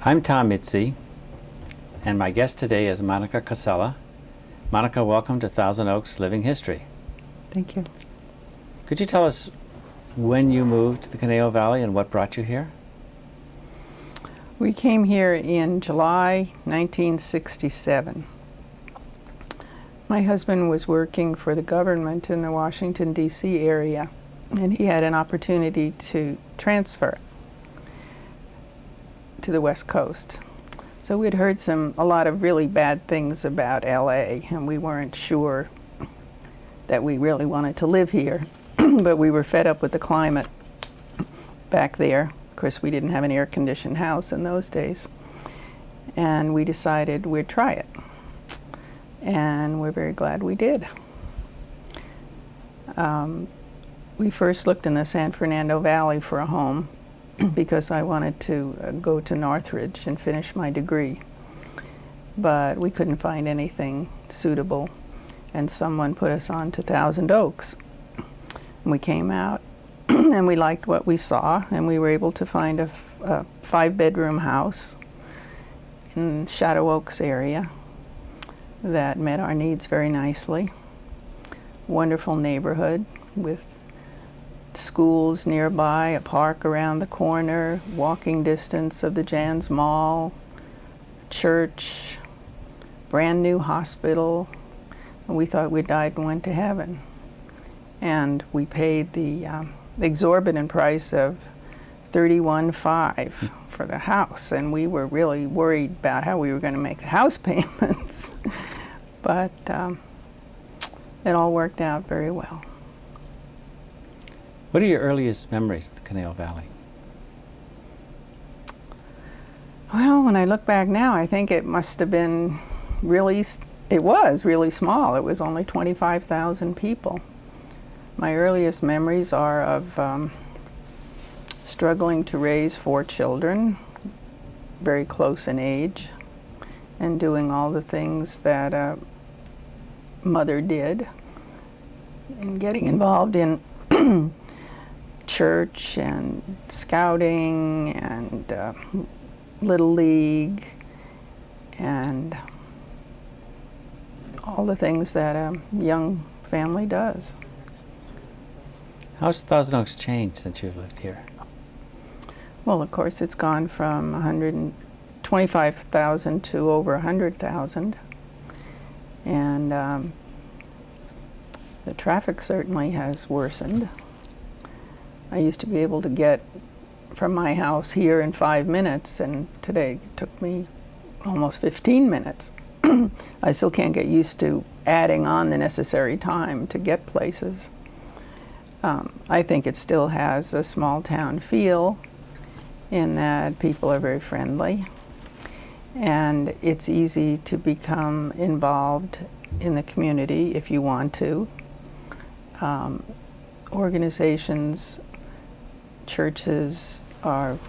I'm Tom Mitzi, and my guest today is Monica Koszela. Monica, welcome to Thousand Oaks Living History. Thank you. Could you tell us when you moved to the Conejo Valley and what brought you here? We came here in July 1967. My husband was working for the government in the Washington, D.C. area, and he had an opportunity to transfer to the West Coast. So we had heard a lot of really bad things about LA, and we weren't sure that we really wanted to live here, but we were fed up with the climate back there. Of course, we didn't have an air-conditioned house in those days, and we decided we'd try it, and we're very glad we did. We first looked in the San Fernando Valley for a home because I wanted to go to Northridge and finish my degree. But we couldn't find anything suitable, and someone put us on to Thousand Oaks. And we came out, and we liked what we saw, and we were able to find a 5-bedroom house in Shadow Oaks area that met our needs very nicely. Wonderful neighborhood with schools nearby, a park around the corner, walking distance of the Jan's Mall, church, brand new hospital. And we thought we died and went to heaven. And we paid the exorbitant price of $31,500 for the house, and we were really worried about how we were going to make the house payments. But it all worked out very well. What are your earliest memories of the Conejo Valley? Well, when I look back now, I think it must have been it was really small. It was only 25,000 people. My earliest memories are of struggling to raise 4 children, very close in age, and doing all the things that a mother did, and getting involved in church and scouting and Little League and all the things that a young family does. How's Thousand Oaks changed since you've lived here? Well, of course, it's gone from 125,000 to over 100,000. And the traffic certainly has worsened. I used to be able to get from my house here in 5 minutes, and today it took me almost 15 minutes. I still can't get used to adding on the necessary time to get places. I think it still has a small town feel in that people are very friendly, and it's easy to become involved in the community if you want to. Organizations, churches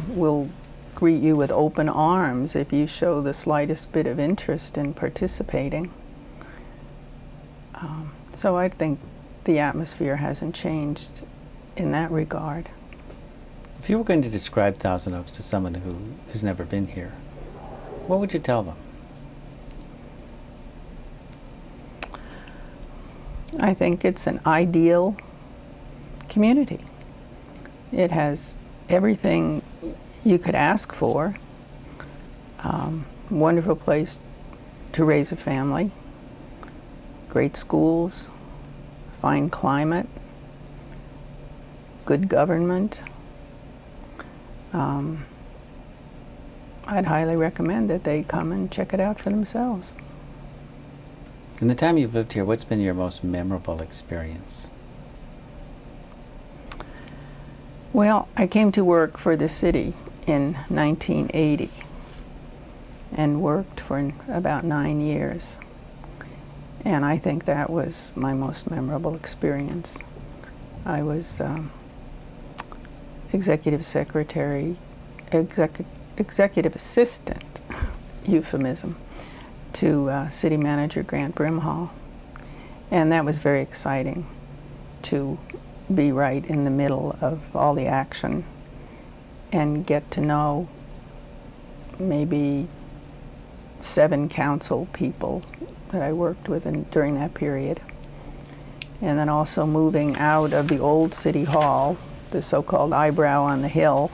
will greet you with open arms if you show the slightest bit of interest in participating. So I think the atmosphere hasn't changed in that regard. If you were going to describe Thousand Oaks to someone who has never been here, what would you tell them? I think it's an ideal community. It has everything you could ask for. Wonderful place to raise a family, great schools, fine climate, good government. I'd highly recommend that they come and check it out for themselves. In the time you've lived here, what's been your most memorable experience? Well, I came to work for the city in 1980 and worked for about 9 years. And I think that was my most memorable experience. I was executive secretary, executive assistant, euphemism, to City Manager Grant Brimhall. And that was very exciting to be right in the middle of all the action and get to know maybe 7 council people that I worked with during that period. And then also moving out of the old City Hall, the so-called Eyebrow on the Hill,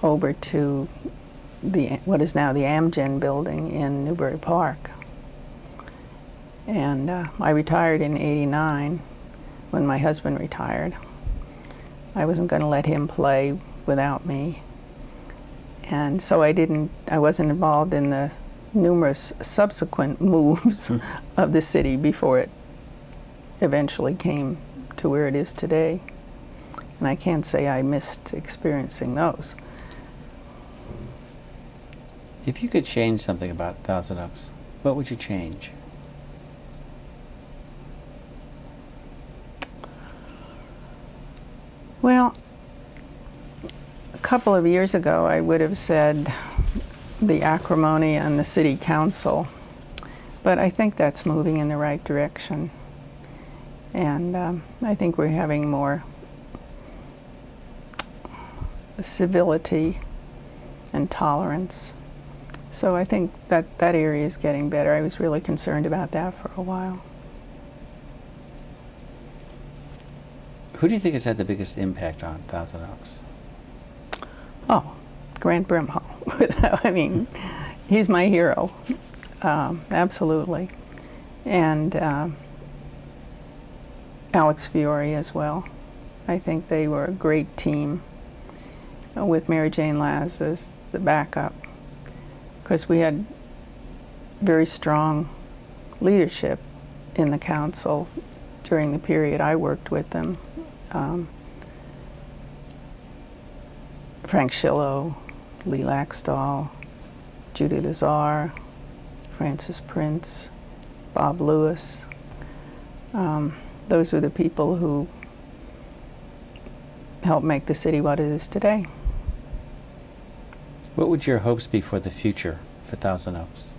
over to what is now the Amgen building in Newbury Park. And I retired in '89 when my husband retired. I wasn't going to let him play without me. And so I wasn't involved in the numerous subsequent moves of the city before it eventually came to where it is today. And I can't say I missed experiencing those. If you could change something about Thousand Oaks, what would you change? Well, a couple of years ago, I would have said the acrimony on the city council, but I think that's moving in the right direction. And I think we're having more civility and tolerance. So I think that area is getting better. I was really concerned about that for a while. Who do you think has had the biggest impact on Thousand Oaks? Oh, Grant Brimhall. I mean, he's my hero, absolutely. And Alex Fiore as well. I think they were a great team with Mary Jane Laz as the backup, because we had very strong leadership in the council during the period I worked with them. Frank Schillo, Lee Laxdal, Judy Lazar, Francis Prince, Bob Lewis. Those were the people who helped make the city what it is today. What would your hopes be for the future for Thousand Oaks?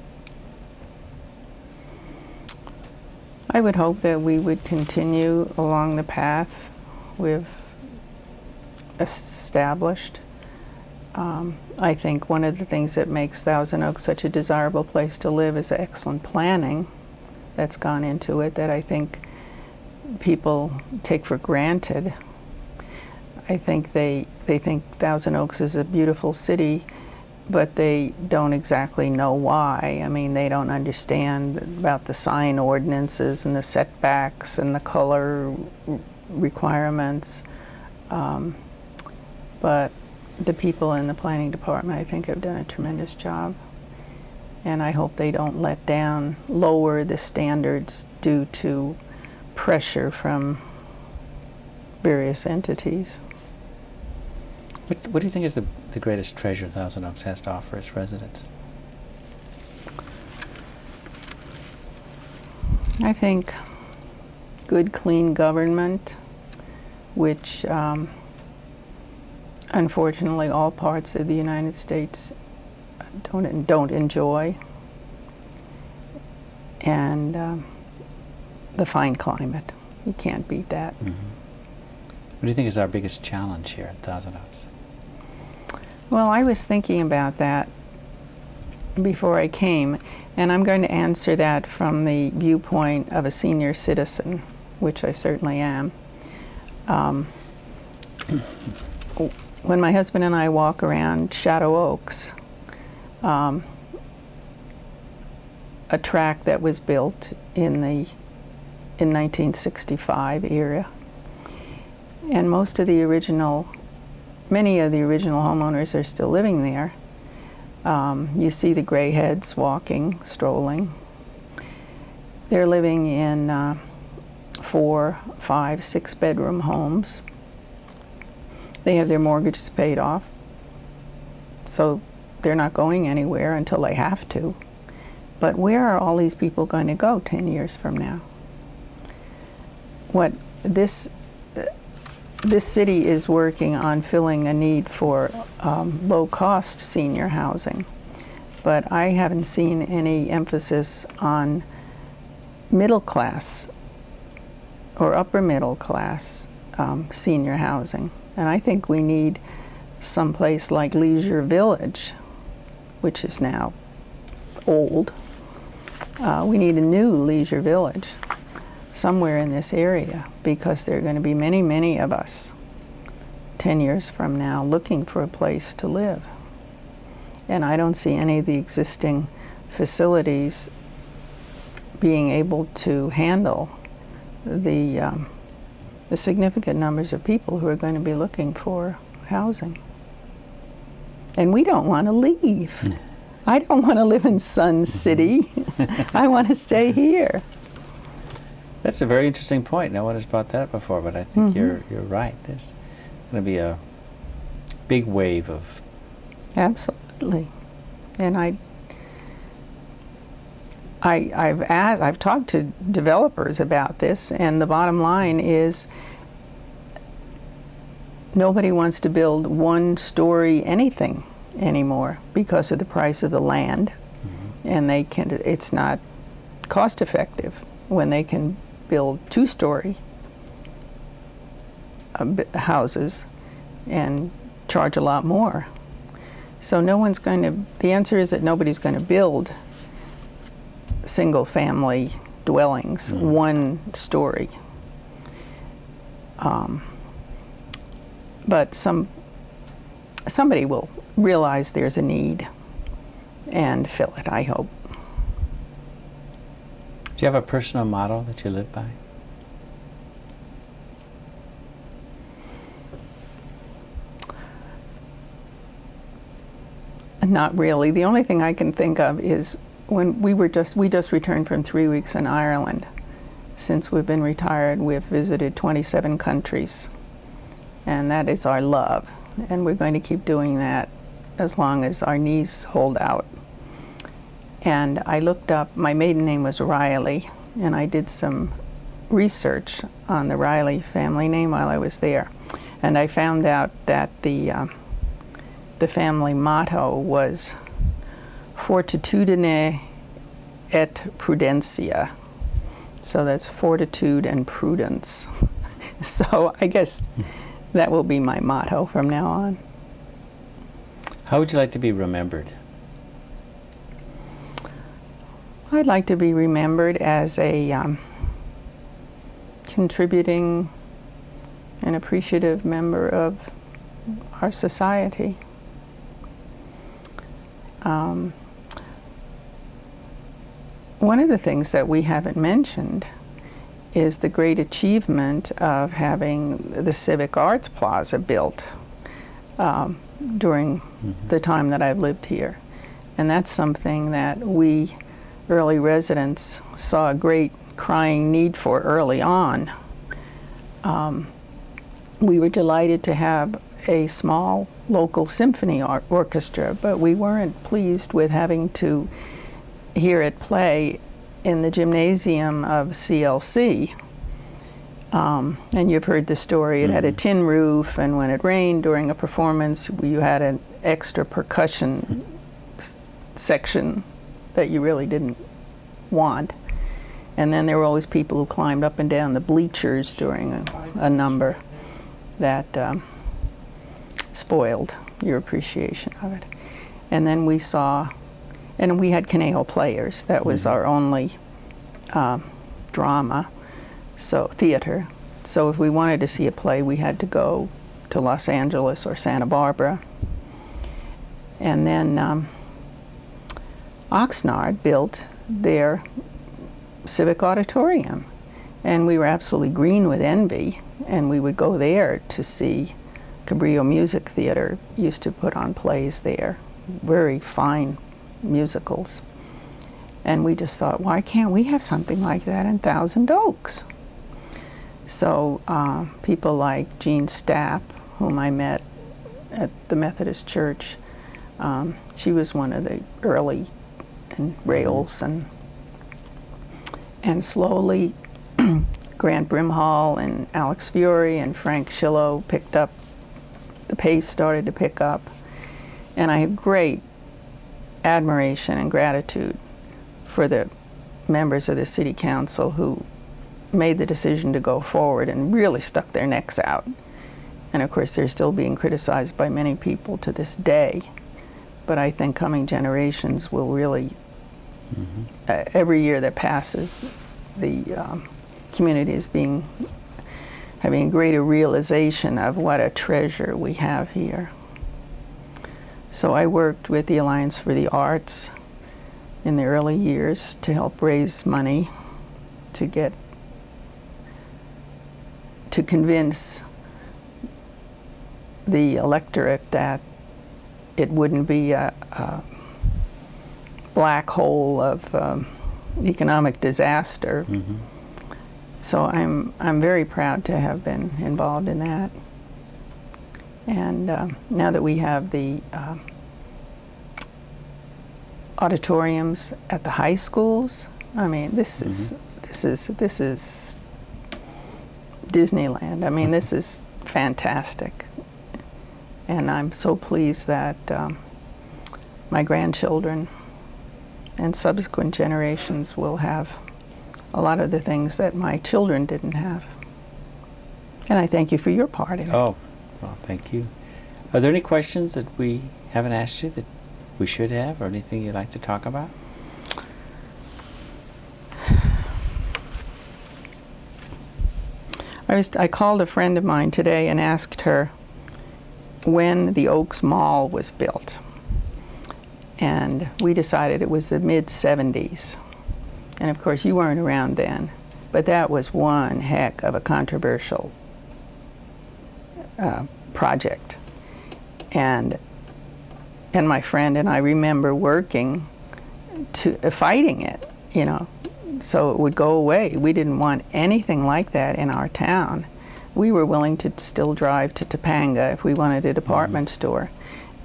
I would hope that we would continue along the path we've established. I think one of the things that makes Thousand Oaks such a desirable place to live is the excellent planning that's gone into it that I think people take for granted. I think they think Thousand Oaks is a beautiful city, but they don't exactly know why. I mean, they don't understand about the sign ordinances and the setbacks and the color requirements. But the people in the planning department, I think, have done a tremendous job. And I hope they don't lower the standards due to pressure from various entities. What do you think is the greatest treasure Thousand Oaks has to offer its residents? I think good, clean government, which unfortunately all parts of the United States don't enjoy, and the fine climate. You can't beat that. Mm-hmm. What do you think is our biggest challenge here at Thousand Oaks? Well, I was thinking about that before I came, and I'm going to answer that from the viewpoint of a senior citizen, which I certainly am. When my husband and I walk around Shadow Oaks, a track that was built in 1965 era, and many of the original homeowners are still living there. You see the gray heads walking, strolling. They're living in 4, 5, 6-bedroom homes. They have their mortgages paid off, so they're not going anywhere until they have to. But where are all these people going to go 10 years from now? What this city is working on filling a need for low-cost senior housing, but I haven't seen any emphasis on middle class or upper middle class senior housing. And I think we need some place like Leisure Village which is now old. We need a new leisure village somewhere in this area, because there are going to be many, many of us 10 years from now looking for a place to live. And I don't see any of the existing facilities being able to handle the significant numbers of people who are going to be looking for housing. And we don't want to leave. I don't want to live in Sun City. I want to stay here. That's a very interesting point. No one has brought that up before, but I think you're right. There's going to be a big wave of... Absolutely. And I've talked to developers about this, and the bottom line is nobody wants to build one-story anything anymore because of the price of the land, and it's not cost-effective when they can build two-story houses and charge a lot more. So the answer is that nobody's going to build single-family dwellings, one story. But somebody will realize there's a need and fill it, I hope. Do you have a personal motto that you live by? Not really. The only thing I can think of is when we just returned from 3 weeks in Ireland. Since we've been retired, we've visited 27 countries, and that is our love. And we're going to keep doing that as long as our knees hold out. And I looked up, my maiden name was Riley, and I did some research on the Riley family name while I was there. And I found out that the family motto was Fortitudine et Prudentia. So that's fortitude and prudence. So I guess that will be my motto from now on. How would you like to be remembered? I'd like to be remembered as a contributing and appreciative member of our society. One of the things that we haven't mentioned is the great achievement of having the Civic Arts Plaza built during the time that I've lived here. And that's something that we early residents saw a great crying need for early on. We were delighted to have a small local symphony orchestra, but we weren't pleased with having to hear it play in the gymnasium of CLC. And you've heard the story. It had a tin roof, and when it rained during a performance, you had an extra percussion section that you really didn't want. And then there were always people who climbed up and down the bleachers during a number that spoiled your appreciation of it. And then we saw, and we had Conejo Players. That was our only drama, so theater. So if we wanted to see a play, we had to go to Los Angeles or Santa Barbara. And then Oxnard built their civic auditorium, and we were absolutely green with envy, and we would go there to see. Cabrillo Music Theater used to put on plays there, very fine musicals. And we just thought, why can't we have something like that in Thousand Oaks? So people like Jean Stapp, whom I met at the Methodist Church, she was one of the early rails, and slowly Grant Brimhall and Alex Fiore and Frank Shillow picked up, the pace started to pick up. And I have great admiration and gratitude for the members of the City Council who made the decision to go forward and really stuck their necks out. And of course, they're still being criticized by many people to this day. but I think coming generations will really, every year that passes, the community is having a greater realization of what a treasure we have here. So I worked with the Alliance for the Arts in the early years to help raise money to convince the electorate that it wouldn't be a black hole of economic disaster. So I'm very proud to have been involved in that. And now that we have the auditoriums at the high schools, I mean, this is Disneyland. I mean, this is fantastic. And I'm so pleased that my grandchildren and subsequent generations will have a lot of the things that my children didn't have. And I thank you for your part in it. Oh, well, thank you. Are there any questions that we haven't asked you that we should have, or anything you'd like to talk about? I called a friend of mine today and asked her when the Oaks Mall was built. And we decided it was the mid-70s. And of course, you weren't around then, but that was one heck of a controversial project. And my friend and I remember working fighting it, you know, so it would go away. We didn't want anything like that in our town. We were willing to still drive to Topanga if we wanted a department store.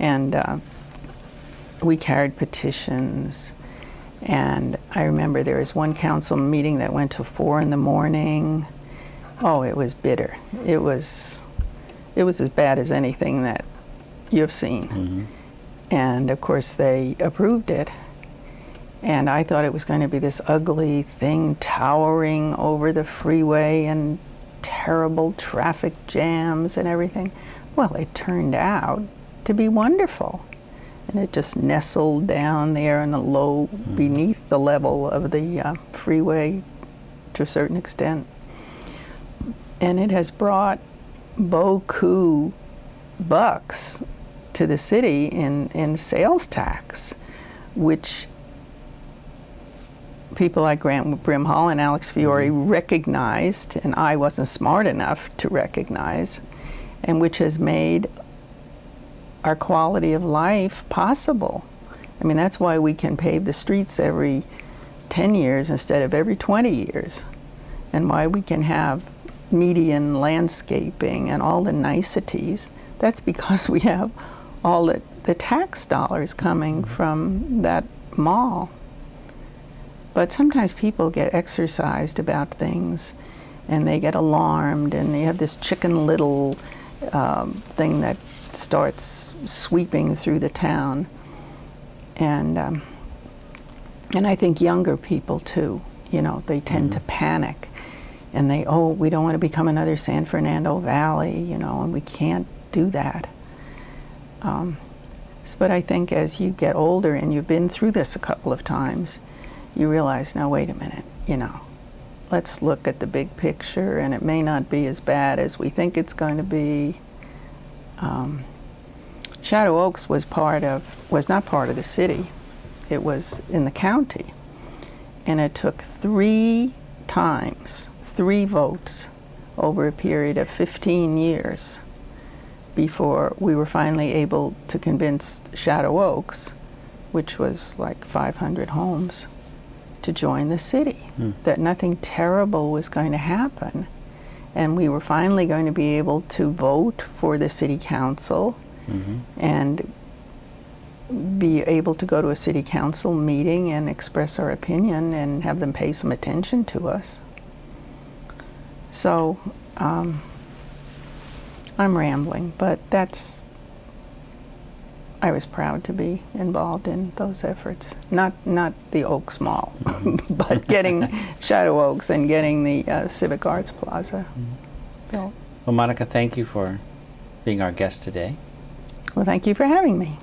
And we carried petitions. And I remember there was one council meeting that went to 4 a.m. Oh, it was bitter. It was as bad as anything that you've seen. And of course they approved it. And I thought it was going to be this ugly thing towering over the freeway and terrible traffic jams and everything. Well, it turned out to be wonderful. And it just nestled down there in a low, beneath the level of the freeway to a certain extent. And it has brought beaucoup bucks to the city in sales tax, which people like Grant Brimhall and Alex Fiore recognized, and I wasn't smart enough to recognize, and which has made our quality of life possible. I mean, that's why we can pave the streets every 10 years instead of every 20 years, and why we can have median landscaping and all the niceties. That's because we have all the tax dollars coming from that mall. But sometimes people get exercised about things and they get alarmed, and they have this Chicken Little thing that starts sweeping through the town. And I think younger people too, you know, they tend to panic, and we don't want to become another San Fernando Valley, you know, and we can't do that. But I think as you get older and you've been through this a couple of times, you realize, now wait a minute, you know, let's look at the big picture, and it may not be as bad as we think it's going to be. Shadow Oaks was not part of the city. It was in the county. And it took 3 votes over a period of 15 years before we were finally able to convince Shadow Oaks, which was like 500 homes, to join the city, that nothing terrible was going to happen. And we were finally going to be able to vote for the city council and be able to go to a city council meeting and express our opinion and have them pay some attention to us. So I'm rambling, but I was proud to be involved in those efforts. Not the Oaks Mall, but getting Shadow Oaks and getting the Civic Arts Plaza built. Well, Monica, thank you for being our guest today. Well, thank you for having me.